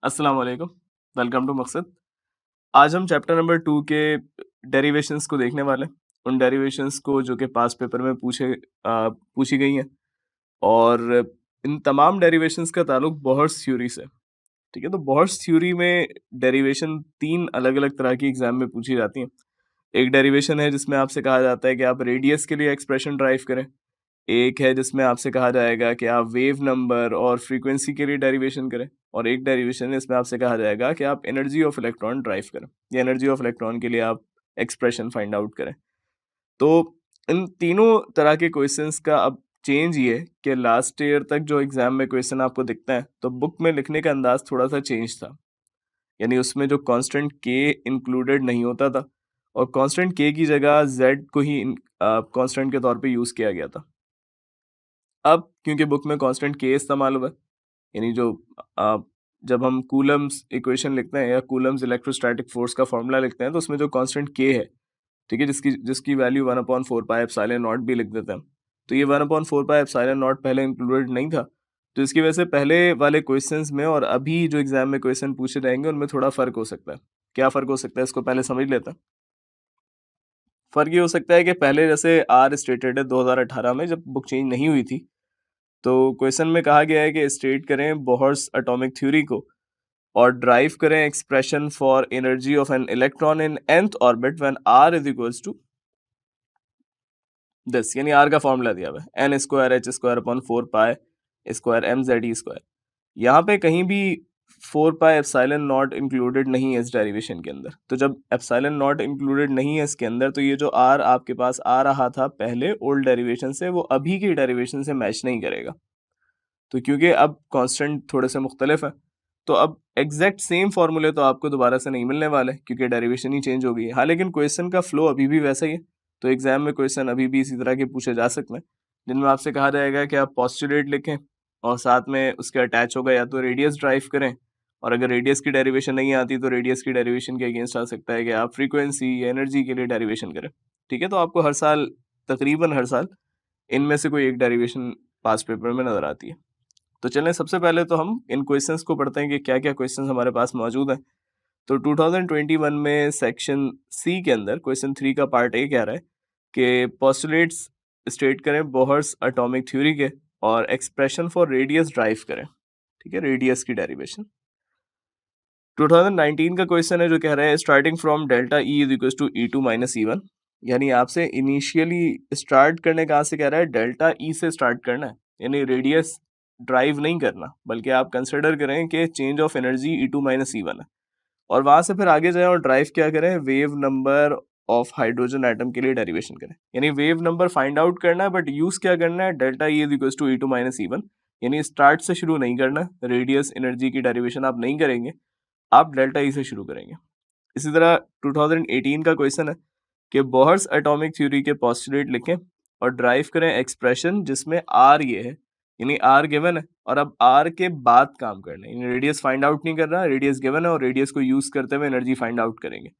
अस्सलाम वालेकुम। Welcome to मकसद। आज हम चैप्टर नंबर 2 के डेरिवेशंस को देखने वाले हैं। उन डेरिवेशंस को जो कि पास्ट पेपर में पूछी गई हैं और इन तमाम डेरिवेशंस का ताल्लुक बोहर्स थ्योरी से है। ठीक है? तो बोहर्स थ्योरी में डेरिवेशन 3 अलग-अलग तरह की एग्ज़ाम में पूछी जाती हैं। एक डेरिवेशन है जिसमें आपसे कहा जाता है कि आप रेडियस के लिए एक्सप्रेशन ड्राइव करें। एक है जिसमें आपसे कहा जाएगा कि आप वेव नंबर और फ्रीक्वेंसी के लिए डेरिवेशन करें और एक डेरिवेशन है इसमें आपसे कहा जाएगा कि आप एनर्जी ऑफ इलेक्ट्रॉन ड्राइव करें या एनर्जी ऑफ इलेक्ट्रॉन के लिए आप एक्सप्रेशन फाइंड आउट करें। तो इन तीनों तरह के क्वेश्चंस का अब चेंज ये है कि लास्ट ईयर तक जो एग्जाम में क्वेश्चन आपको दिखता है तो बुक में लिखने का अंदाज थोड़ा सा चेंज था। यानी उसमें जो कांस्टेंट के इंक्लूडेड नहीं होता था और कांस्टेंट के की जगह जेड को ही कांस्टेंट के तौर पे यूज किया गया था। अब क्योंकि बुक में कांस्टेंट के इस्तेमाल हुआ है, यानी जो अ, जब हम कूलम्स इक्वेशन लिखते हैं या कूलम्स इलेक्ट्रोस्टैटिक फोर्स का फॉर्मूला लिखते हैं तो उसमें जो कांस्टेंट के है, ठीक है, जिसकी जिसकी वैल्यू 1/4 पाई एप्सिलॉन नॉट भी लिख देते हैं। तो ये 1/4 पाई एप्सिलॉन नॉट पहले इंक्लूडेड नहीं था, तो इसकी वजह से पहले वाले क्वेश्चंस में और अभी जो एग्जाम में क्वेश्चन पूछे जाएंगे उनमें थोड़ा फर्क हो सकता है। क्या फर्क हो सकता है इसको पहले समझ लेते हैं। फर्क ये हो सकता है कि पहले जैसे आर स्टेटेड है 2018 में जब बुक चेंज नहीं हुई थी, तो क्वेश्चन में कहा गया है कि स्टेट करें बोहर्स एटॉमिक थ्योरी को और ड्राइव करें expression for energy of an electron in nth orbit when r is equals to this, यानी r का फॉर्मूला दिया हुआ है n square H square upon 4 pi square M Z E square. यहाँ पे कहीं भी 4 पाई एप्सिलॉन नॉट इंक्लूडेड नहीं है इस डेरिवेशन के अंदर। तो जब एप्सिलॉन नॉट इंक्लूडेड नहीं है इसके अंदर तो ये जो r आपके पास आ रहा था पहले ओल्ड डेरिवेशन से वो अभी की डेरिवेशन से मैच नहीं करेगा। तो क्योंकि अब कांस्टेंट थोड़े से मुख्तलिफ है तो अब एग्जैक्ट सेम फार्मूले तो आपको दोबारा से नहीं मिलने वाले क्योंकि डेरिवेशन ही चेंज हो गई है। हाँ, लेकिन क्वेश्चन का फ्लो अभी भी वैसा ही है। तो एग्जाम में क्वेश्चन अभी भी इसी तरह के पूछे जा सकते हैं जिनमें आपसे कहा जाएगा कि आप पोस्टुलेट लिखें और साथ में उसके अटैच होगा या तो रेडियस ड्राइव करें, और अगर रेडियस की डेरिवेशन नहीं आती तो रेडियस की डेरिवेशन के अगेंस्ट आ सकता है कि आप फ्रीक्वेंसी या एनर्जी के लिए डेरिवेशन करें। ठीक है, तो आपको हर साल तकरीबन हर साल इनमें से कोई एक डेरिवेशन पास पेपर में नजर आती है। तो चलें सबसे पहले तो हम इन क्वेश्चंस को पढ़ते हैं कि क्या क्या क्वेश्चंस हमारे पास मौजूद हैं। तो 2021 में सेक्शन सी के अंदर क्वेश्चन 3 का पार्ट ए कह रहा है कि पोस्टुलेट्स स्टेट करें बोहर्स एटॉमिक थ्योरी के और एक्सप्रेशन फॉर रेडियस ड्राइव करें। ठीक है, रेडियस की डेरिवेशन। 2019 का क्वेश्चन है जो कह रहा है starting from delta E is equal to E two minus E one, यानी आपसे इनिशियली स्टार्ट करने कहाँ से कह रहा है, डेल्टा ई से स्टार्ट करना है, यानी रेडियस ड्राइव नहीं करना बल्कि आप कंसिडर करें कि change of energy E two minus E one है और वहां से फिर आगे जाएं और ड्राइव क्या करें, wave number of hydrogen atom के लिए डेरिवेशन करें। यानी वेव नंबर फाइंड आउट करना है बट यूज क्या करना है, delta E is equal to E two minus E one, यानी स्टार्ट से शुरू नहीं करना, रेडियस एनर्जी की डेरिवेशन आप नहीं करेंगे, आप डेल्टा ई से शुरू करेंगे। इसी तरह 2018 का क्वेश्चन है कि बोहर्स एटॉमिक थ्योरी के पोस्टुलेट लिखें और ड्राइव करें एक्सप्रेशन जिसमें आर ये है, यानी आर गिवन है और अब आर के बाद काम करना है, यानी रेडियस फाइंड आउट नहीं कर रहा, रेडियस गिवन है और रेडियस को यूज करते हुए एनर्जी फाइंड आउट करेंगे।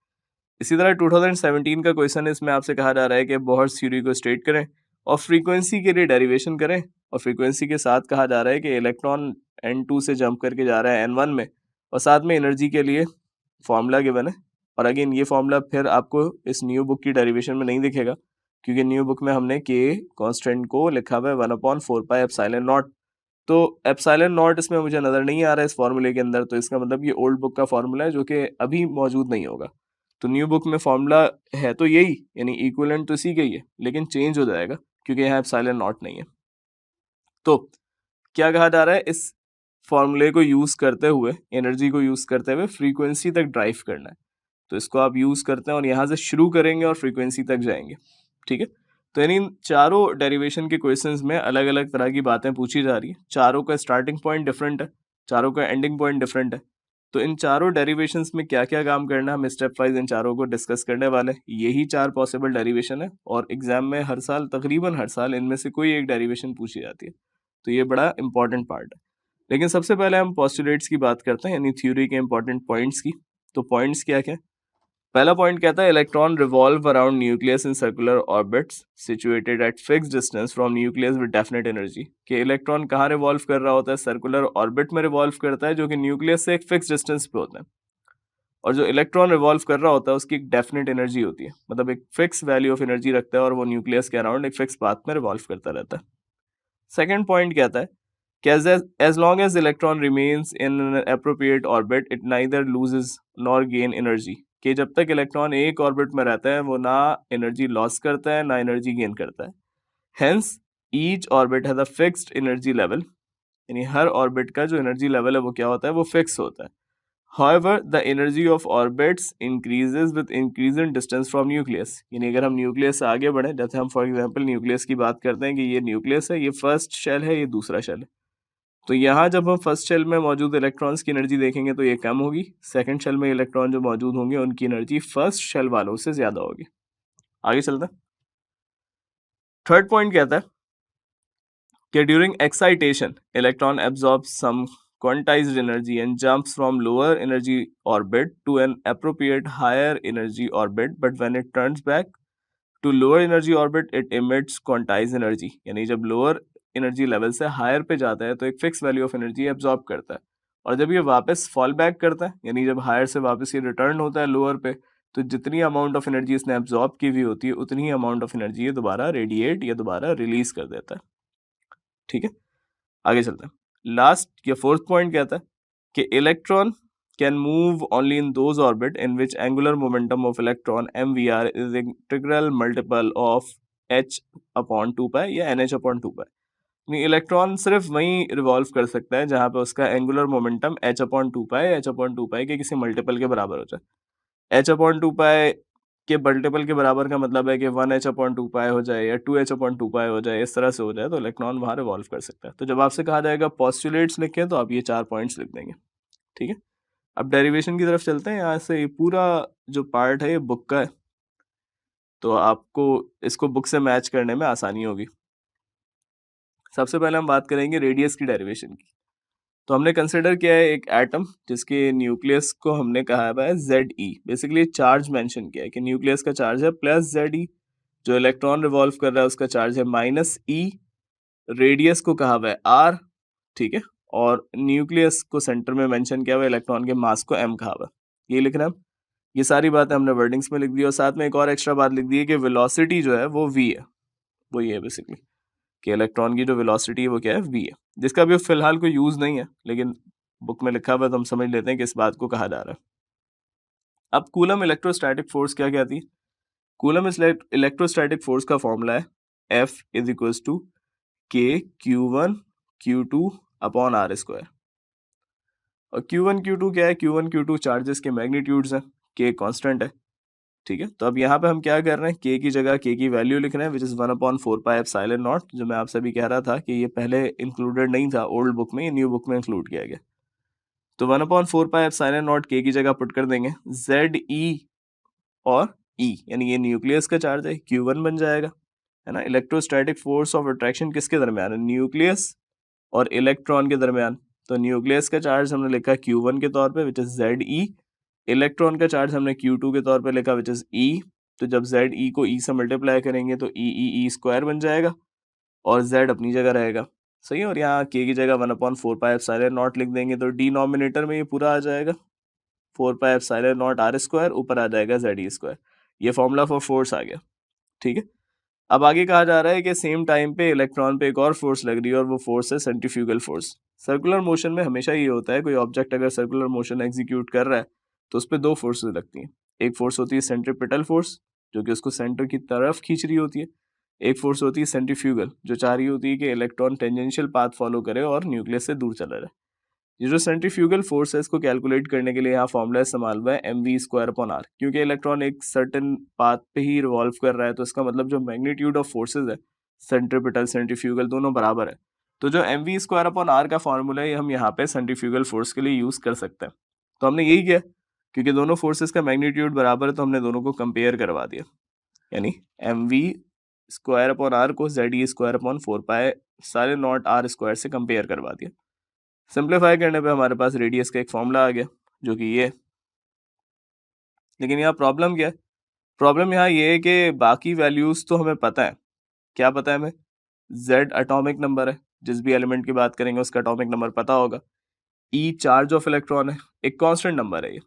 इसी तरह 2017 का क्वेश्चन है, इसमें आपसे कहा जा रहा है कि बोहर्स थ्योरी को स्टेट करें और फ्रीक्वेंसी के लिए डेरिवेशन करें और फ्रीक्वेंसी के साथ कहा जा रहा है कि इलेक्ट्रॉन n2 से जंप करके जा रहा है n1 में और साथ में एनर्जी के लिए फॉर्मूला गिवन है। और अगेन ये फॉर्मूला फिर आपको इस न्यू बुक की डेरिवेशन में नहीं दिखेगा क्योंकि न्यू बुक में हमने के कांस्टेंट को लिखा हुआ है 1/4 पाई एप्सिलॉन नॉट। तो एप्सिलॉन नॉट इसमें मुझे नज़र नहीं आ रहा है इस फॉर्मूले के अंदर, तो इसका मतलब ये ओल्ड बुक का फॉर्मूला है जो कि अभी मौजूद नहीं होगा। तो न्यू बुक में फॉर्मूला है तो यही, यानी इक्विवेलेंट तो इसी का ही है लेकिन चेंज हो जाएगा क्योंकि यहाँ एप्सिलॉन नॉट नहीं है। तो क्या कहा जा रहा है, इस फॉर्मूले को यूज करते हुए, एनर्जी को यूज करते हुए फ्रीक्वेंसी तक ड्राइव करना है। तो इसको आप यूज करते हैं और यहाँ से शुरू करेंगे और फ्रीक्वेंसी तक जाएंगे। ठीक है, तो यानी इन चारों डेरिवेशन के क्वेश्चंस में अलग अलग तरह की बातें पूछी जा रही है, चारों का स्टार्टिंग पॉइंट डिफरेंट है, चारों का एंडिंग पॉइंट डिफरेंट है। तो इन चारों डेरिवेशंस में क्या क्या काम करना है हम स्टेप वाइज इन चारों को डिस्कस करने वाले हैं। यही 4 पॉसिबल डेरिवेशन है और एग्जाम में हर साल, तकरीबन हर साल, इनमें से कोई एक डेरिवेशन पूछी जाती है। तो ये बड़ा इंपॉर्टेंट पार्ट है। लेकिन सबसे पहले हम पोस्टुलेट्स की बात करते हैं, यानी थ्योरी के इंपॉर्टेंट पॉइंट्स की। तो पॉइंट्स क्या क्या, पहला पॉइंट कहता है electron revolve around nucleus in circular orbits situated at fix distance from nucleus with definite energy. कि इलेक्ट्रॉन कहाँ रिवॉल्व कर रहा होता है, सर्कुलर ऑर्बिट में रिवॉल्व करता है जो कि न्यूक्लियस से एक फिक्स डिस्टेंस पे होता है। और जो इलेक्ट्रॉन रिवॉल्व कर रहा होता है उसकी एक डेफिनेट एनर्जी होती है, मतलब एक फिक्स वैल्यू ऑफ एनर्जी रखता है और वो न्यूक्लियस के अराउंड एक फिक्स पाथ में रिवॉल्व करता रहता है। सेकेंड पॉइंट कहता है कि as long as the electron remains in an appropriate orbit it neither loses nor gain energy। कि जब तक इलेक्ट्रॉन एक ऑर्बिट में रहता है वो ना एनर्जी लॉस करता है ना एनर्जी गेन करता है। Hence each orbit has a fixed energy level, यानी हर ऑर्बिट का जो एनर्जी लेवल है वो क्या होता है, वो फिक्स होता है। However, the energy of orbits increases with increasing distance from nucleus। यानी अगर हम न्यूक्लियस से आगे बढ़े, जैसे हम फॉर एग्जांपल न्यूक्लियस की बात करते हैं कि ये न्यूक्लियस है, ये फर्स्ट शेल है, ये दूसरा शेल है। तो यहाँ जब हम फर्स्ट शेल में मौजूद इलेक्ट्रॉन्स की एनर्जी देखेंगे तो ये कम होगी। सेकंड शेल में इलेक्ट्रॉन जो मौजूद होंगे उनकी एनर्जी फर्स्ट शेल वालों से ज्यादा होगी। आगे चलते हैं। थर्ड पॉइंट कहता है कि during excitation electron absorb some quantized energy and jumps from lower energy orbit to an appropriate higher energy orbit, but when it turns back to lower energy orbit it emits quantized energy। यानी जब lower energy level से higher पे जाता है तो एक fixed value of energy absorb करता है, और जब ये वापस fall back करता है, यानी जब higher से वापस ये return होता है lower पे, तो जितनी amount of energy इसने absorb की हुई होती है उतनी amount of energy ये दोबारा radiate या दोबारा release कर देता है। ठीक है, आगे चलते हैं। लास्ट या फोर्थ पॉइंट कहता है कि electron can move only in those orbit in which angular momentum of electron MVR is integral multiple of h/2 या NH/2। इलेक्ट्रॉन सिर्फ वहीं रिवॉल्व कर सकता है जहां पे उसका एंगुलर मोमेंटम h/2 के किसी मल्टीपल के बराबर हो जाए। h/2 के मल्टीपल के बराबर का मतलब है कि 1h/2 हो जाए या 2h/2 हो जाए, इस तरह से हो जाए तो इलेक्ट्रॉन वहां रिवॉल्व कर सकता है। तो जब आपसे कहा जाएगा पोस्टुलेट्स लिखें तो आप ये 4 पॉइंट्स लिख देंगे। ठीक है, अब डेरिवेशन की तरफ चलते हैं। यहाँ से ये पूरा जो पार्ट है ये बुक का है, तो आपको इसको बुक से मैच करने में आसानी होगी। सबसे पहले हम बात करेंगे रेडियस की डेरिवेशन की। तो हमने कंसिडर किया है एक एटम जिसके न्यूक्लियस को हमने कहा है ZE। बेसिकली चार्ज मेंशन किया है कि न्यूक्लियस का चार्ज है +ZE, जो इलेक्ट्रॉन रिवॉल्व कर रहा है उसका चार्ज है -E, रेडियस को कहा हुआ है R। ठीक है, और न्यूक्लियस को सेंटर में मेंशन किया हुआ है, इलेक्ट्रॉन के मास को M कहा हुआ है। ये लिख रहे हैं हम। ये सारी बातें हमने वर्डिंग्स में लिख दी और साथ में एक और एक्स्ट्रा बात लिख दी है कि वेलोसिटी जो है वो v है। वो ये है बेसिकली कि इलेक्ट्रॉन की जो वेलोसिटी है वो क्या है, v है, जिसका अभी फिलहाल कोई यूज नहीं है, लेकिन बुक में लिखा हुआ है तो हम समझ लेते हैं कि इस बात को कहा जा रहा है। अब कूलम इलेक्ट्रोस्टैटिक फोर्स क्या कहती है? कूलम इलेक्ट्रोस्टैटिक फोर्स का फॉर्मूला है F is equals to K Q1 Q2 upon R²। और Q1 Q2 क्या है? Q1 Q2 चार्जेस के मैग्नीट्यूड्स हैं, K कांस्टेंट है। ठीक है, तो अब यहाँ पे हम क्या कर रहे हैं, K की जगह K की वैल्यू लिख रहे हैं विच इज 1/4πε0, जो मैं आपसे भी कह रहा था कि ये पहले इंक्लूडेड नहीं था ओल्ड बुक में, ये न्यू बुक में इंक्लूड किया गया। तो 1/4πε0 K की जगह पुट कर देंगे ZE और E, यानी ये न्यूक्लियस का चार्ज है, Q1 बन जाएगा, है ना। इलेक्ट्रोस्टैटिक फोर्स ऑफ अट्रैक्शन किसके दरमियान है? न्यूक्लियस और इलेक्ट्रॉन के दरमियान। तो न्यूक्लियस का चार्ज हमने लिखा Q1 के तौर पे विच इज ZE, इलेक्ट्रॉन का चार्ज हमने Q2 के तौर पे लिखा विच इज E। तो जब ZE को E से मल्टीप्लाई करेंगे तो E बन जाएगा और Z अपनी जगह रहेगा। सही है, और यहाँ K की जगह 1/4πε0 लिख देंगे तो डिनोमिनेटर में ये पूरा आ जाएगा 4πε0R², ऊपर आ जाएगा ZE²। ये फॉर्मूला फॉर फोर्स आ गया। ठीक है, अब आगे कहा जा रहा है कि सेम टाइम पे इलेक्ट्रॉन पे एक और फोर्स लग रही है और वो फोर्स है सेंट्रीफ्यूगल फोर्स। सर्कुलर मोशन में हमेशा ये होता है, कोई ऑब्जेक्ट अगर सर्कुलर मोशन एग्जीक्यूट कर रहा है तो उस पर दो फोर्सेस लगती हैं। एक फोर्स होती है सेंट्रीपिटल फोर्स जो कि उसको सेंटर की तरफ खींच रही होती है, एक फोर्स होती है सेंट्रीफ्यूगल जो चाह रही होती है कि इलेक्ट्रॉन टेंजेंशियल पाथ फॉलो करे और न्यूक्लियस से दूर चला जाए। ये जो सेंट्रीफ्यूगल फोर्स है इसको कैलकुलेट करने के लिए यहाँ फॉर्मूला इस्तेमाल हुआ है mv²/r, क्योंकि इलेक्ट्रॉन एक सर्टेन पाथ पे ही रिवॉल्व कर रहा है, तो इसका मतलब जो मैग्नीट्यूड ऑफ फोर्सेज है सेंट्रीपिटल सेंट्रीफ्यूगल दोनों बराबर है। तो जो mv²/r का फॉर्मूला है हम यहाँ पे सेंट्रीफ्यूगल फोर्स के लिए यूज कर सकते हैं। तो हमने यही किया, क्योंकि दोनों फोर्सेज का मैग्नीट्यूड बराबर है तो हमने दोनों को कंपेयर करवा दिया, यानी mv²/r को ZE²/4πε0r² से कंपेयर करवा दिया। सिंप्लीफाई करने पे हमारे पास रेडियस का एक फॉर्मूला आ गया जो कि ये लेकिन यहाँ प्रॉब्लम क्या है? प्रॉब्लम यहाँ ये है कि बाकी वैल्यूज तो हमें पता है। क्या पता है हमें? Z एटॉमिक नंबर है, जिस भी एलिमेंट की बात करेंगे उसका एटॉमिक नंबर पता होगा। E चार्ज ऑफ इलेक्ट्रॉन है, एक कांस्टेंट नंबर है ये।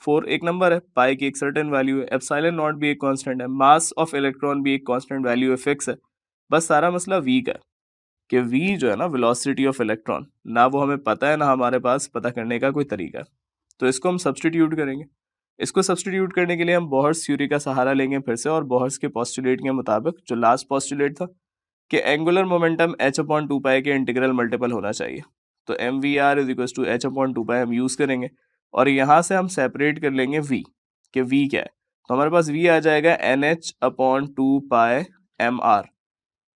4 एक नंबर है, पाई की एक सर्टेन वैल्यू है, एप्सिलॉन नॉट भी एक कांस्टेंट है, मास ऑफ इलेक्ट्रॉन भी एक कांस्टेंट वैल्यू है, फिक्स है। बस सारा मसला v का है कि v जो है ना, वेलोसिटी ऑफ इलेक्ट्रॉन, ना वो हमें पता है ना हमारे पास पता करने का कोई तरीका है। तो इसको हम सब्सटीट्यूट करेंगे। इसको सब्सटीट्यूट करने के लिए हम बोहर्स थ्योरी का सहारा लेंगे फिर से, और बोहर्स के पोस्टुलेट के मुताबिक, जो लास्ट पोस्टुलेट था कि angular momentum h upon two pi के इंटीग्रल मल्टीपल होना चाहिए। तो M V R is equal to H upon two pi हम यूज़ करेंगे, और यहाँ से हम सेपरेट कर लेंगे v, कि v क्या है। तो हमारे पास v आ जाएगा एन एच अपॉन टू पाई एम आर।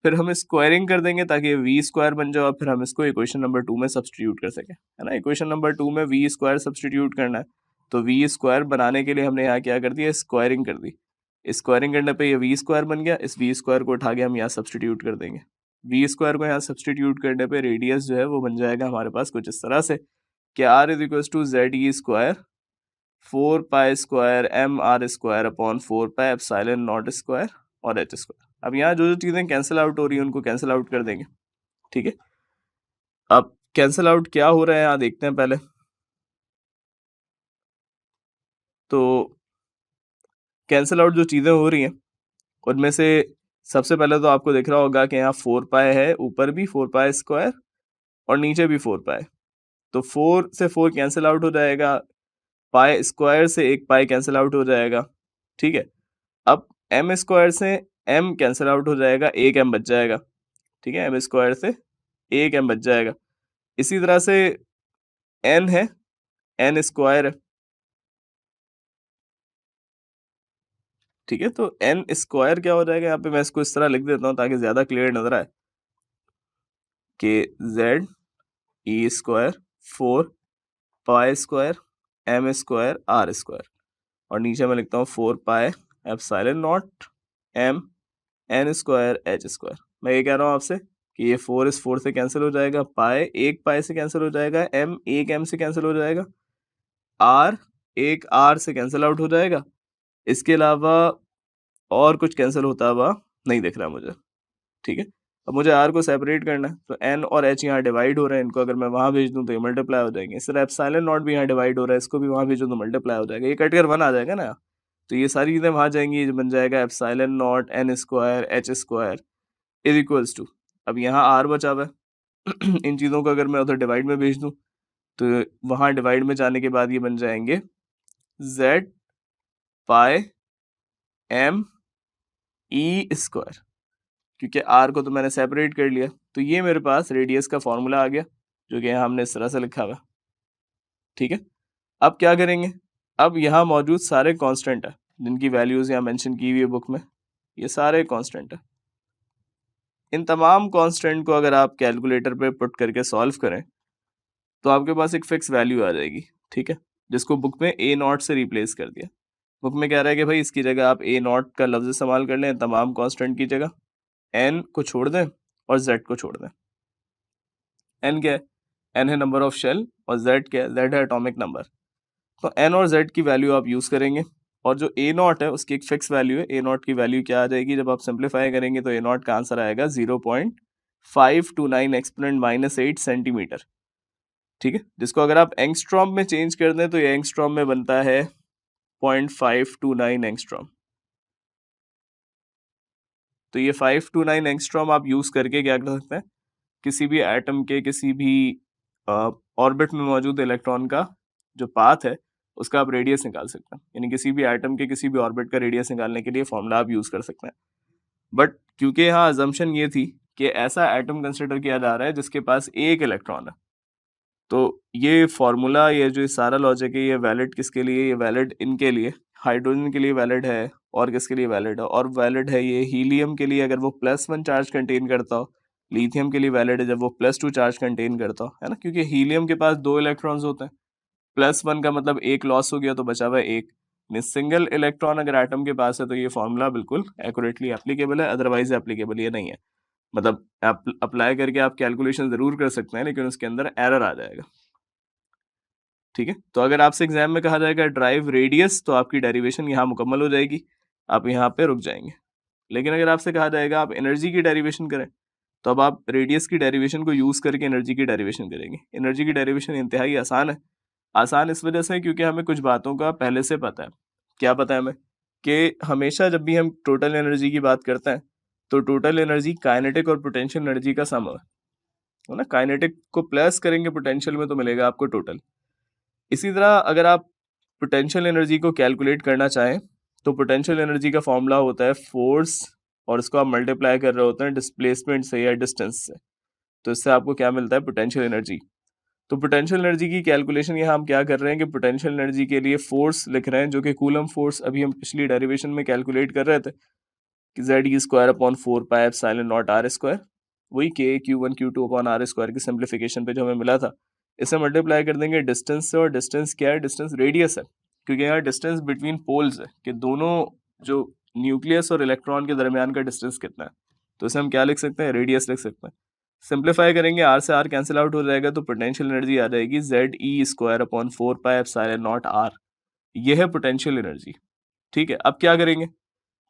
फिर हम स्क्वायरिंग कर देंगे ताकि ये वी स्क्वायर बन जाए, और फिर हम इसको इक्वेशन नंबर 2 में सब्सटीट्यूट कर सकें, है ना। इक्वेशन नंबर 2 में वी स्क्वायर सब्सटीट्यूट करना है। तो वी स्क्वायर बनाने के लिए हमने यहाँ क्या कर दिया, स्क्वायरिंग कर दी। स्क्वायरिंग करने पे ये वी स्क्वायर बन गया। इस वी स्क्वायर को उठा के हम यहाँ सब्सटीट्यूट कर देंगे। वी स्क्वायर को यहाँ सब्सटीट्यूट करने पे रेडियस जो है वो बन जाएगा हमारे पास कुछ इस तरह से कि R is equal to Z E square 4 pi square M R square upon 4 pi epsilon naught square और एच स्क्वायर। अब यहाँ जो जो चीजें कैंसिल आउट हो रही है उनको कैंसिल आउट कर देंगे, ठीक है। अब कैंसिल आउट क्या हो रहा है यहाँ देखते हैं पहले। तो कैंसिल आउट जो चीजें हो रही हैं उनमें से सबसे पहले तो आपको दिख रहा होगा कि यहाँ 4 पाई है, ऊपर भी 4 पाई स्क्वायर और नीचे भी 4 पाई। तो 4 से 4 कैंसिल आउट हो जाएगा, पाई स्क्वायर से एक पाई कैंसिल आउट हो जाएगा, ठीक है। अब एम स्क्वायर से एम कैंसिल आउट हो जाएगा, एक एम बच जाएगा, ठीक है। एम स्क्वायर से एक एम बच जाएगा। इसी तरह से एन है, एन स्क्वायर है, ठीक है। तो एन स्क्वायर क्या हो जाएगा यहाँ पे, मैं इसको इस तरह लिख देता हूँ ताकि ज्यादा क्लियर नजर आए कि Z E square 4 pi square M square R square, और नीचे मैं लिखता हूँ 4 pi epsilon naught M N square H square. मैं ये कह रहा हूँ आपसे कि ये 4 इस 4 से कैंसिल हो जाएगा, पाई एक पाई से कैंसिल हो जाएगा, एम एक एम से कैंसिल हो जाएगा, आर एक आर से कैंसिल आउट हो जाएगा। इसके अलावा और कुछ कैंसिल होता हुआ नहीं दिख रहा मुझे, ठीक है। अब मुझे आर को सेपरेट करना है, तो एन और एच यहाँ डिवाइड हो रहे हैं, इनको अगर मैं वहां भेज दूं तो ये मल्टीप्लाई हो जाएंगे। इस तरह एप्सिलॉन नॉट भी यहाँ डिवाइड हो रहा है, इसको भी वहां भेजूं तो मल्टीप्लाई हो जाएगा, ये कट कर 1 आ जाएगा ना। तो ये सारी चीजें वहां जाएंगी, ये बन जाएगा epsilon naught N square H square is equals to, अब यहाँ आर बचा हुआ है इन चीज़ों को अगर मैं उधर डिवाइड में भेज दूं तो वहां डिवाइड में जाने के बाद ये बन जाएंगे जेड पाई एम ई स्क्वायर, क्योंकि आर को तो मैंने सेपरेट कर लिया। तो ये मेरे पास रेडियस का फॉर्मूला आ गया, जो कि यहाँ हमने इस तरह से लिखा हुआ है, ठीक है। अब क्या करेंगे, अब यहाँ मौजूद सारे कांस्टेंट है जिनकी वैल्यूज यहाँ मेंशन की हुई है बुक में, ये सारे कांस्टेंट है। इन तमाम कांस्टेंट को अगर आप कैलकुलेटर पे पुट करके सॉल्व करें तो आपके पास एक फिक्स वैल्यू आ जाएगी, ठीक है, जिसको बुक में ए नॉट से रिप्लेस कर दिया। बुक में कह रहा है कि भाई इसकी जगह आप ए नॉट का लफ्ज इस्तेमाल कर लें तमाम कांस्टेंट की जगह, एन को छोड़ दें और जेड को छोड़ दें। एन क्या है, एन है नंबर ऑफ शेल, और जेड क्या है, जेड है एटॉमिक नंबर। तो एन और जेड की वैल्यू आप यूज करेंगे, और जो ए नॉट है उसकी एक फिक्स वैल्यू है। ए नॉट की वैल्यू क्या आ जाएगी, जब आप सिंप्लीफाई करेंगे तो ए नॉट का आंसर आएगा 0.529 एक्सपोनेंट -8 सेंटीमीटर, ठीक है। जिसको अगर आप एंगस्ट्रॉम में चेंज कर दें तो ये एंगस्ट्रॉम में बनता है 0.529 एंगस्ट्रॉम। तो ये 529 एंगस्ट्रॉम आप यूज करके क्या कर सकते हैं, किसी भी एटम के किसी भी ऑर्बिट में मौजूद इलेक्ट्रॉन का जो पाथ है उसका आप रेडियस निकाल सकते हैं। यानी किसी भी एटम के किसी भी ऑर्बिट का रेडियस निकालने के लिए फॉर्मूला आप यूज कर सकते हैं। बट क्योंकि यहाँ अजम्पशन ये थी कि ऐसा एटम कंसिडर किया जा रहा है जिसके पास एक इलेक्ट्रॉन है, तो ये फॉर्मूला, ये जो सारा लॉजिक है, ये वैलिड किसके लिए, ये वैलिड इनके लिए, हाइड्रोजन के लिए वैलिड है, और किसके लिए वैलिड है, और वैलिड है ये हीलियम के लिए अगर वो +1 चार्ज कंटेन करता हो, लिथियम के लिए वैलिड है जब वो +2 चार्ज कंटेन करता हो, है ना, क्योंकि हीलियम के पास 2 इलेक्ट्रॉन्स होते हैं। +1 का मतलब एक लॉस हो गया तो बचा हुआ है एक। सिंगल इलेक्ट्रॉन अगर एटम के पास है तो ये फॉर्मूला बिल्कुल एक्यूरेटली एप्लीकेबल है, अदरवाइज एप्लीकेबल ये नहीं है। मतलब अप्लाई करके आप कैलकुलेशन जरूर कर सकते हैं लेकिन उसके अंदर एरर आ जाएगा। ठीक है, तो अगर आपसे एग्जाम में कहा जाएगा ड्राइव रेडियस, तो आपकी डेरिवेशन यहाँ मुकम्मल हो जाएगी, आप यहाँ पे रुक जाएंगे। लेकिन अगर आपसे कहा जाएगा आप एनर्जी की डेरिवेशन करें, तो अब आप रेडियस की डेरिवेशन को यूज करके एनर्जी की डेरिवेशन करेंगे। एनर्जी की डेरिवेशन इंतहाई आसान है। आसान इस वजह से क्योंकि हमें कुछ बातों का पहले से पता है। क्या पता है हमें? कि हमेशा जब भी हम टोटल एनर्जी की बात करते हैं, तो टोटल एनर्जी काइनेटिक और पोटेंशियल एनर्जी का सम है ना। काइनेटिक को प्लस करेंगे पोटेंशियल में तो मिलेगा आपको टोटल। इसी तरह अगर आप पोटेंशियल एनर्जी को कैलकुलेट करना चाहें, तो पोटेंशियल एनर्जी का फॉर्मूला होता है फोर्स, और इसको आप मल्टीप्लाई कर रहे होते हैं डिस्प्लेसमेंट से या डिस्टेंस से। तो इससे आपको क्या मिलता है? Potential energy. तो पोटेंशियल एनर्जी की कैलकुलेशन यहाँ हम क्या कर रहे हैं कि पोटेंशियल एनर्जी के लिए फोर्स लिख रहे हैं, जो कि कूलम फोर्स अभी हम पिछली डेरिवेशन में कैलकुलेट कर रहे थे कि Z E square upon 4 pi epsilon naught R square, वही K Q1 Q2 upon R square की सिंप्लीफिकेशन पे जो हमें मिला था, इसे मल्टीप्लाई कर देंगे डिस्टेंस से। और डिस्टेंस क्या है? डिस्टेंस रेडियस है, क्योंकि यहाँ डिस्टेंस बिटवीन पोल्स है कि दोनों जो न्यूक्लियस और इलेक्ट्रॉन के दरमियान का डिस्टेंस कितना है। तो इसे हम क्या लिख सकते हैं? रेडियस लिख सकते हैं। सिंप्लीफाई करेंगे, आर से आर कैंसिल आउट हो जाएगा, तो पोटेंशियल एनर्जी आ जाएगी Z E square upon 4 pi epsilon naught R. ये है पोटेंशियल एनर्जी। ठीक है, अब क्या करेंगे?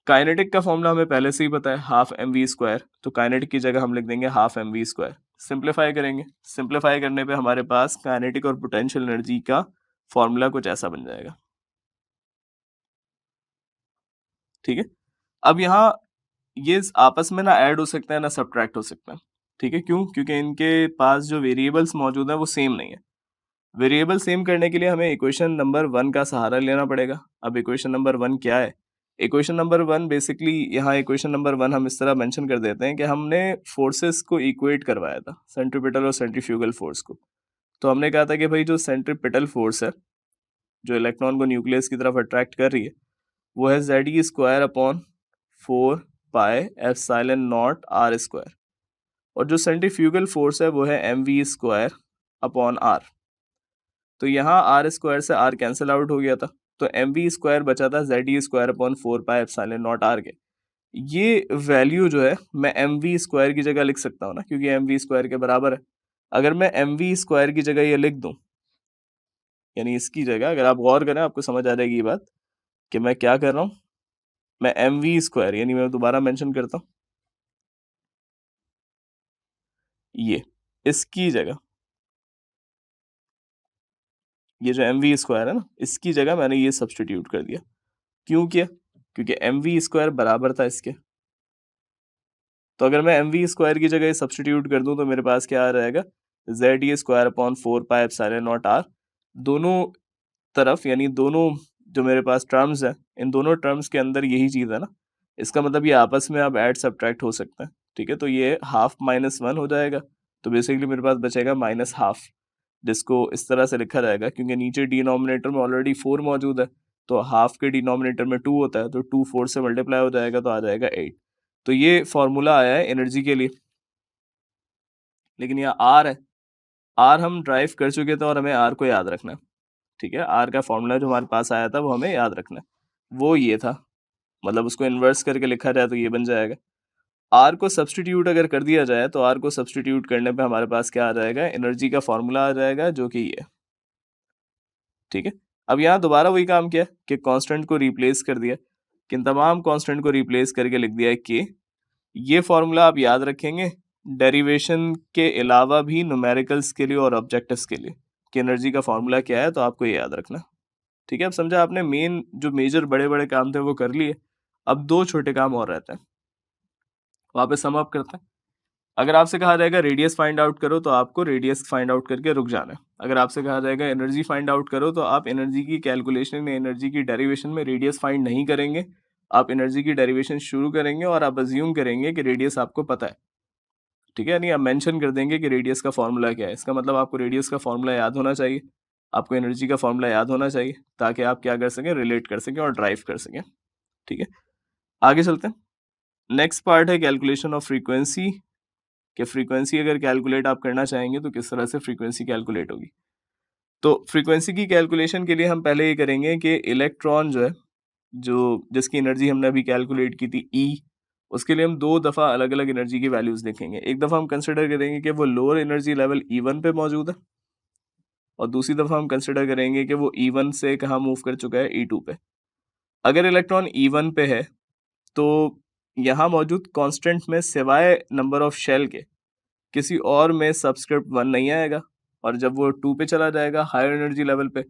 काइनेटिक का फॉर्मूला हमें पहले से ही पता है, हाफ एम वी स्क्वायर। तो काइनेटिक की जगह हम लिख देंगे half M V square. Simplify करेंगे, सिंप्लीफाई करने पे हमारे पास काइनेटिक और पोटेंशियल एनर्जी का फॉर्मूला कुछ ऐसा बन जाएगा। ठीक है, अब यहाँ ये आपस में ना ऐड हो सकते हैं ना सब्ट्रैक्ट हो सकते हैं। ठीक है, क्यों? क्योंकि इनके पास जो वेरिएबल्स मौजूद हैं वो सेम नहीं है। वेरिएबल सेम करने के लिए हमें इक्वेशन नंबर 1 का सहारा लेना पड़ेगा। अब इक्वेशन नंबर 1 क्या है? इक्वेशन नंबर 1 बेसिकली, यहाँ इक्वेशन नंबर 1 हम इस तरह मेंशन कर देते हैं कि हमने फोर्सेस को इक्वेट करवाया था, सेंट्रीपिटल और सेंट्रीफ्यूगल फोर्स को। तो हमने कहा था कि भाई जो सेंट्रीपिटल फोर्स है, जो इलेक्ट्रॉन को न्यूक्लियस की तरफ अट्रैक्ट कर रही है, वो है Z E square upon 4 pi epsilon naught R square. और जो सेंट्रीफ्यूगल फोर्स है वो है M V square upon R. तो यहाँ आर स्क्वायर से आर कैंसिल आउट हो गया था, तो एम वी स्क्वायर बचा था Z E square upon 4 pi epsilon naught R के। ये वैल्यू जो है मैं एम वी स्क्वायर की जगह लिख सकता हूँ ना, क्योंकि एम वी स्क्वायर के बराबर है। अगर मैं एम वी स्क्वायर की जगह ये लिख दूं, यानी इसकी जगह अगर आप गौर करें आपको समझ आ जाएगी ये बात कि मैं क्या कर रहा हूँ। मैं एम वी स्क्वायर, यानी मैं दोबारा मेंशन करता हूँ, ये इसकी जगह, ये जो एम वी स्क्वायर है ना, इसकी जगह मैंने ये सब्सटीट्यूट कर दिया। क्यों किया? क्योंकि एम वी स्क्वायर बराबर था इसके। तो अगर मैं एम वी स्क्वायर की जगह सब्सटीट्यूट कर दूं, तो मेरे पास क्या आ जाएगा? Z E square upon 4 pi epsilon naught R. दोनों तरफ, यानी दोनों जो मेरे पास टर्म्स है, इन दोनों टर्म्स के अंदर यही चीज़ है ना। इसका मतलब ये आपस में अब ऐड सब्ट्रैक्ट हो सकते हैं। ठीक है, तो ये हाफ -1 हो जाएगा। तो बेसिकली मेरे पास बचेगा -हाफ, जिसको इस तरह से लिखा जाएगा, क्योंकि नीचे डिनोमिनेटर में ऑलरेडी 4 मौजूद है, तो हाफ के डिनोमिनेटर में 2 होता है, तो 2 4 से मल्टीप्लाई हो जाएगा, तो आ जाएगा 8। तो ये फॉर्मूला आया है एनर्जी के लिए। लेकिन यहाँ आर है, आर हम ड्राइव कर चुके थे और हमें आर को याद रखना है। ठीक है, आर का फॉर्मूला जो हमारे पास आया था वो हमें याद रखना है। वो ये था, मतलब उसको इन्वर्स करके लिखा जाए तो ये बन जाएगा। आर को सब्सटीट्यूट अगर कर दिया जाए, तो आर को सब्सटीट्यूट करने पे हमारे पास क्या आ जाएगा? एनर्जी का फॉर्मूला आ जाएगा, जो कि ये। ठीक है, अब यहाँ दोबारा वही काम किया कि कांस्टेंट को रिप्लेस कर दिया, किन तमाम कांस्टेंट को रिप्लेस करके लिख दिया है के। ये फॉर्मूला आप याद रखेंगे डेरिवेशन के अलावा भी, न्यूमेरिकल्स के लिए और ऑब्जेक्टिव्स के लिए, कि एनर्जी का फॉर्मूला क्या है, तो आपको ये याद रखना। ठीक है, अब समझा आपने, मेन जो मेजर बड़े बड़े काम थे वो कर लिए। अब 2 छोटे काम और रहते हैं, वापस सम अप करते हैं। अगर आपसे कहा जाएगा रेडियस फाइंड आउट करो, तो आपको रेडियस फाइंड आउट करके रुक जाना है। अगर आपसे कहा जाएगा एनर्जी फाइंड आउट करो, तो आप एनर्जी की कैलकुलेशन में, एनर्जी की डेरिवेशन में रेडियस फाइंड नहीं करेंगे। आप एनर्जी की डेरिवेशन शुरू करेंगे और आप अज्यूम करेंगे कि रेडियस आपको पता है। ठीक है, यानी आप मेंशन कर देंगे कि रेडियस का फॉर्मूला क्या है। इसका मतलब आपको रेडियस का फॉर्मूला याद होना चाहिए, आपको एनर्जी का फॉर्मूला याद होना चाहिए, ताकि आप क्या कर सकें? रिलेट कर सकें और ड्राइव कर सकें। ठीक है, आगे चलते हैं। नेक्स्ट पार्ट है कैलकुलेशन ऑफ फ्रीक्वेंसी, कि फ्रीक्वेंसी अगर कैलकुलेट आप करना चाहेंगे तो किस तरह से फ्रीक्वेंसी कैलकुलेट होगी। तो फ्रीक्वेंसी की कैलकुलेशन के लिए हम पहले ये करेंगे कि इलेक्ट्रॉन जो है, जो जिसकी एनर्जी हमने अभी कैलकुलेट की थी ई, उसके लिए हम 2 दफ़ा अलग अलग एनर्जी की वैल्यूज़ देखेंगे। एक दफ़ा हम कंसिडर करेंगे कि वो लोअर एनर्जी लेवल E1 पे मौजूद है, और दूसरी दफ़ा हम कंसिडर करेंगे कि वो E1 से कहाँ मूव कर चुका है, E2 पे। अगर इलेक्ट्रॉन E1 पे है तो यहाँ मौजूद कांस्टेंट में सिवाय नंबर ऑफ शेल के किसी और में सबस्क्रिप्ट 1 नहीं आएगा, और जब वो 2 पे चला जाएगा हायर एनर्जी लेवल पे,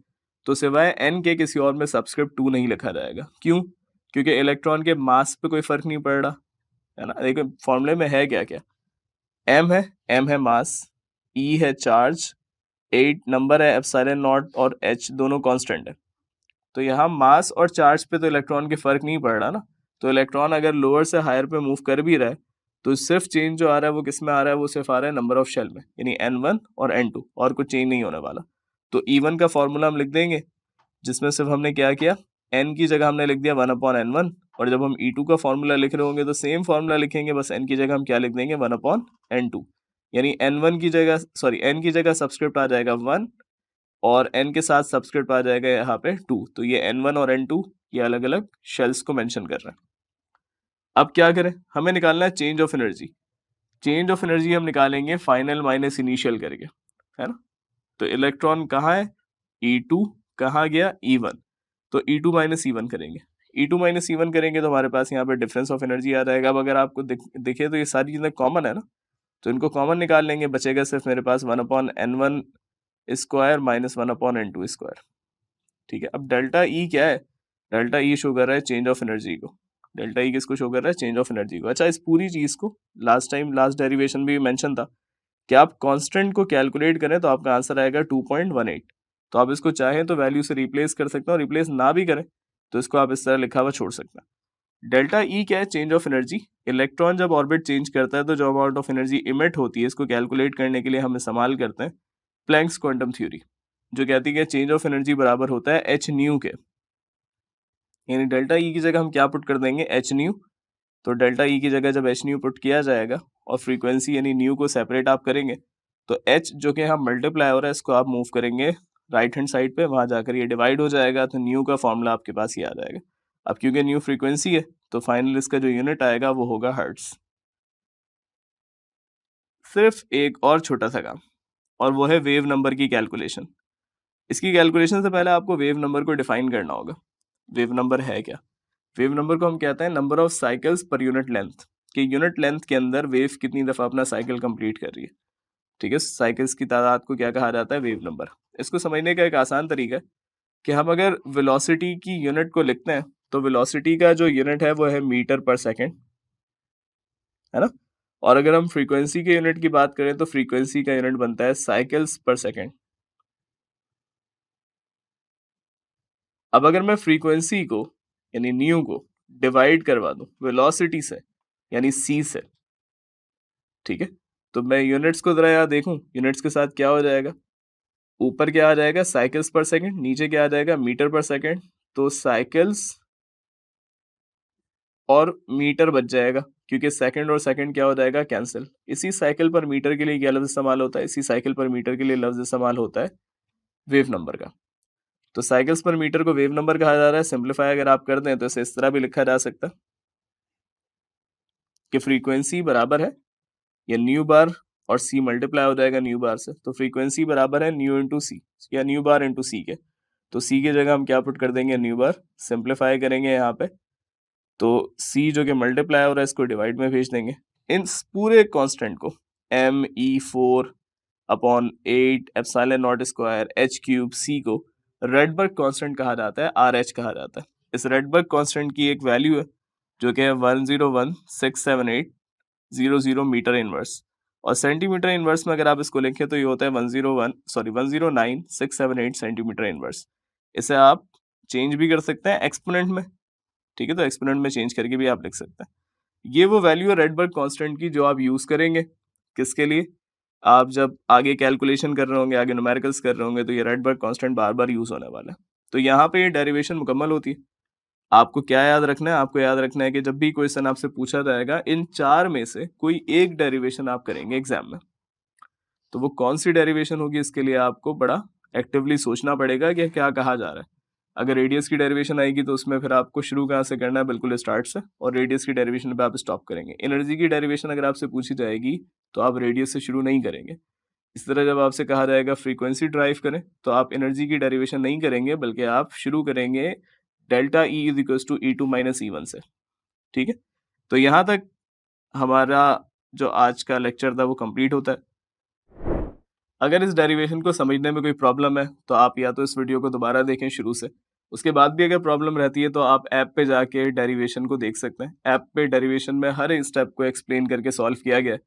तो सिवाय n के किसी और में सबस्क्रिप्ट 2 नहीं लिखा जाएगा। क्यों? क्योंकि इलेक्ट्रॉन के मास पे कोई फर्क नहीं पड़ रहा, है ना। देखो फॉर्मूले में है क्या क्या, m है मास, E है चार्ज, 8 नंबर है एप्सिलॉन नॉट, और h दोनों कांस्टेंट है। तो यहाँ मास और चार्ज पे तो इलेक्ट्रॉन के फर्क नहीं पड़ रहा ना। तो इलेक्ट्रॉन अगर लोअर से हायर पे मूव कर भी रहा है तो सिर्फ चेंज जो आ रहा है वो किस में आ रहा है, वो सिर्फ आ रहा है नंबर ऑफ शेल में, यानी n1 और n2, और कुछ चेंज नहीं होने वाला। तो E1 का फॉर्मूला हम लिख देंगे, जिसमें सिर्फ हमने क्या किया, n की जगह हमने लिख दिया 1/n1, और जब हम E2 का फॉर्मूला लिख रहे होंगे तो सेम फॉर्मूला लिखेंगे, बस n की जगह हम क्या लिख देंगे, 1/n2, यानी n1 की जगह, सॉरी n की जगह सबस्क्रिप्ट आ जाएगा 1, और n के साथ सबस्क्रिप्ट आ जाएगा यहाँ पे 2। तो ये n1 और n2 ये अलग अलग शेल्स को मेंशन कर रहे हैं। अब क्या करें, हमें निकालना है change of energy. Change of energy हम निकालेंगे फाइनल माइनस इनिशियल करके, है ना। तो इलेक्ट्रॉन कहाँ है, E2, कहाँ गया, E1, तो E2 माइनस E1 करेंगे। E2 माइनस E1 करेंगे तो हमारे पास यहाँ पे डिफरेंस ऑफ एनर्जी आ जाएगा। अब अगर आपको दिखे तो ये सारी चीजें कॉमन है ना, तो इनको कॉमन निकाल लेंगे, बचेगा सिर्फ मेरे पास 1/n1 square minus 1/n2 square. ठीक है, अब डेल्टा ई क्या है, डेल्टा ई शो कर रहा है चेंज ऑफ एनर्जी को। डेल्टा ई किसको शो कर रहा है, चेंज ऑफ एनर्जी को। अच्छा, इस पूरी चीज को लास्ट डेरिवेशन में भी मेंशन था कि आप कांस्टेंट को कैलकुलेट करें तो आपका आंसर आएगा 2.18। तो आप इसको चाहें तो वैल्यू से रिप्लेस कर सकते हैं, और रिप्लेस ना भी करें तो इसको आप इस तरह लिखा हुआ छोड़ सकते हैं। डेल्टा ई क्या है, चेंज ऑफ एनर्जी। इलेक्ट्रॉन जब ऑर्बिट चेंज करता है तो जो अमाउंट ऑफ एनर्जी इमिट होती है, इसको कैलकुलेट करने के लिए हम इस्तेमाल करते हैं प्लैंक्स क्वांटम थ्योरी, जो कहती है चेंज ऑफ एनर्जी बराबर होता है एच न्यू के। यानी डेल्टा ई की जगह हम क्या पुट कर देंगे, एच न्यू। तो डेल्टा ई की जगह जब एच न्यू पुट किया जाएगा और फ्रीक्वेंसी यानी न्यू को सेपरेट आप करेंगे, तो एच जो कि यहाँ मल्टीप्लाई हो रहा है इसको आप मूव करेंगे राइट हैंड साइड पे, वहां जाकर ये डिवाइड हो जाएगा, तो न्यू का फॉर्मूला आपके पास ये आ जाएगा। अब क्योंकि न्यू फ्रीक्वेंसी है तो फाइनल इसका जो यूनिट आएगा वो होगा हर्ट्स। सिर्फ एक और छोटा सा काम, और वो है वेव नंबर की कैलकुलेशन। इसकी कैलकुलेशन से पहले आपको वेव नंबर को डिफाइन करना होगा। वेव नंबर है क्या, वेव नंबर को हम कहते हैं number of cycles per unit length, कि यूनिट लेंथ के अंदर वेव कितनी दफा अपना साइकिल कंप्लीट कर रही है। ठीक है, साइकिल्स की तादाद को क्या कहा जाता है, वेव नंबर। इसको समझने का एक आसान तरीका है कि हम अगर वेलोसिटी की यूनिट को लिखते हैं तो वेलोसिटी का जो यूनिट है वो है मीटर पर सेकेंड, है ना। और अगर हम फ्रीक्वेंसी के यूनिट की बात करें तो फ्रीक्वेंसी का यूनिट बनता है साइकिल्स पर सेकेंड। अब अगर मैं फ्रीक्वेंसी को यानी न्यू को डिवाइड करवा दूं वेलोसिटी से यानी सी से, ठीक है, तो मैं यूनिट्स को जरा याद देखूं, यूनिट्स के साथ क्या हो जाएगा, ऊपर क्या आ जाएगा साइकिल्स पर सेकंड, नीचे क्या आ जाएगा मीटर पर सेकंड। तो साइकिल्स और मीटर बच जाएगा, क्योंकि सेकंड और सेकंड क्या हो जाएगा कैंसिल। इसी साइकिल पर मीटर के लिए क्या लफ्ज इस्तेमाल होता है, इसी साइकिल पर मीटर के लिए लफ्ज इस्तेमाल होता है वेव नंबर का। तो साइकिल्स पर मीटर को वेव नंबर कहा जा रहा है। सिंप्लीफाई अगर आप कर दें तो इसे इस तरह भी लिखा जा सकता है कि फ्रीक्वेंसी बराबर है या न्यू बार, और सी मल्टीप्लाई हो जाएगा न्यू बार से, तो फ्रीक्वेंसी बराबर है न्यू इंटू सी या न्यू बार इंटू सी के। तो सी की जगह हम क्या पुट कर देंगे, न्यू बार। सिंप्लीफाई करेंगे यहाँ पे तो सी जो कि मल्टीप्लाई हो रहा है इसको डिवाइड में भेज देंगे। इन पूरे कांस्टेंट को me4/8 epsilon naught square h cube c को रेडबर्ग कांस्टेंट कहा जाता है, RH कहा जाता है। इस रेडबर्ग कांस्टेंट की एक वैल्यू है जो कि है 101,678,00 मीटर इनवर्स, और सेंटीमीटर इनवर्स में अगर आप इसको लिखें तो ये होता है 109,678 सेंटीमीटर इनवर्स। इसे आप चेंज भी कर सकते हैं एक्सपोनेंट में, ठीक है, तो एक्सपोनेंट में चेंज करके भी आप लिख सकते हैं। ये वो वैल्यू है रेडबर्ग कांस्टेंट की जो आप यूज करेंगे किसके लिए, आप जब आगे कैलकुलेशन कर रहे होंगे, आगे न्यूमेरिकल्स कर रहे होंगे, तो ये रेडबर्ग कांस्टेंट बार बार यूज होने वाला है। तो यहाँ पे ये डेरिवेशन मुकम्मल होती है। आपको क्या याद रखना है, आपको याद रखना है कि जब भी क्वेश्चन आपसे पूछा जाएगा इन चार में से कोई एक डेरिवेशन आप करेंगे एग्जाम में, तो वो कौन सी डेरिवेशन होगी इसके लिए आपको बड़ा एक्टिवली सोचना पड़ेगा कि क्या कहा जा रहा है। अगर रेडियस की डेरिवेशन आएगी तो उसमें फिर आपको शुरू कहाँ से करना है, बिल्कुल स्टार्ट से, और रेडियस की डेरिवेशन पे आप स्टॉप करेंगे। एनर्जी की डेरिवेशन अगर आपसे पूछी जाएगी तो आप रेडियस से शुरू नहीं करेंगे, इस तरह जब आपसे कहा जाएगा फ्रीक्वेंसी ड्राइव करें, तो आप एनर्जी की डेरिवेशन नहीं करेंगे, बल्कि आप शुरू करेंगे delta E is equals to E two minus E one से। ठीक है, तो यहाँ तक हमारा जो आज का लेक्चर था वो कंप्लीट होता है। अगर इस डेरिवेशन को समझने में कोई प्रॉब्लम है तो आप या तो इस वीडियो को दोबारा देखें शुरू से, उसके बाद भी अगर प्रॉब्लम रहती है तो आप ऐप पे जाके डेरिवेशन को देख सकते हैं। ऐप पे डेरिवेशन में हर एक स्टेप को एक्सप्लेन करके सॉल्व किया गया है।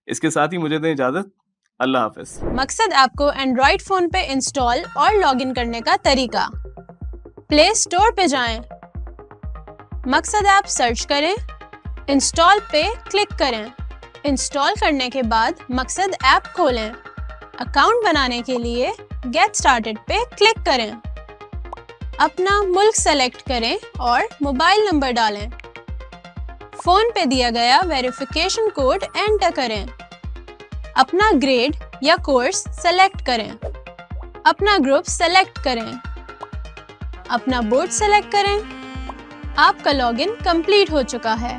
इसके साथ ही मुझे दें इजाजत। अल्लाह हाफिज। मकसद आपको एंड्रॉइड फोन पे इंस्टॉल और लॉगिन करने का तरीका। प्ले स्टोर पे जाएं, मकसद ऐप सर्च करें, इंस्टॉल पे क्लिक करें। इंस्टॉल करने के बाद मकसद ऐप खोलें। अकाउंट बनाने के लिए गेट स्टार्टेड पे क्लिक करें। अपना मुल्क सेलेक्ट करें और मोबाइल नंबर डालें। फोन पे दिया गया वेरिफिकेशन कोड एंटर करें। अपना ग्रेड या कोर्स सेलेक्ट करें। अपना ग्रुप सेलेक्ट करें। अपना बोर्ड सेलेक्ट करें। आपका लॉगिन कंप्लीट हो चुका है।